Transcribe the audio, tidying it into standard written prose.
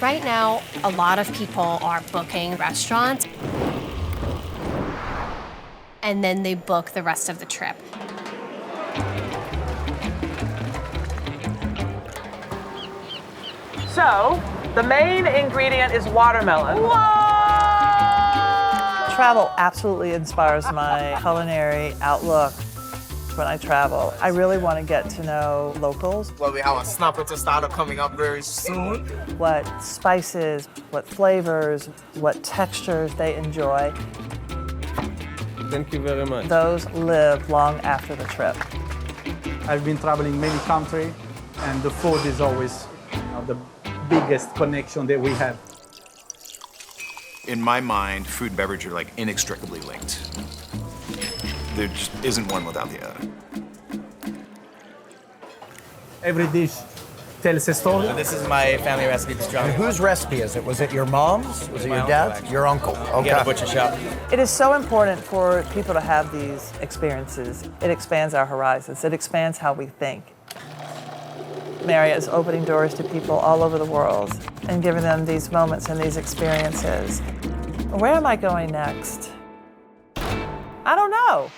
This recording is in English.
Right now, a lot of people are booking restaurants, and then they book the rest of the trip. So, the main ingredient is watermelon. Whoa! Travel absolutely inspires my culinary outlook. When I travel, I really want to get to know locals. Well, we have a snapper to startup coming up very soon. What spices, what flavors, what textures they enjoy. Thank you very much. Those live long after the trip. I've been traveling many countries, and the food is always the biggest connection that we have. In my mind, food and beverage are like inextricably linked. There just isn't one without the other. Every dish tells a story. This is my family recipe, pastrami. Whose recipe is it? Was it your mom's? Was it your dad's? Your uncle? Okay. Yeah, the butcher shop. It is so important for people to have these experiences. It expands our horizons. It expands how we think. Marriott is opening doors to people all over the world and giving them these moments and these experiences. Where am I going next? I don't know.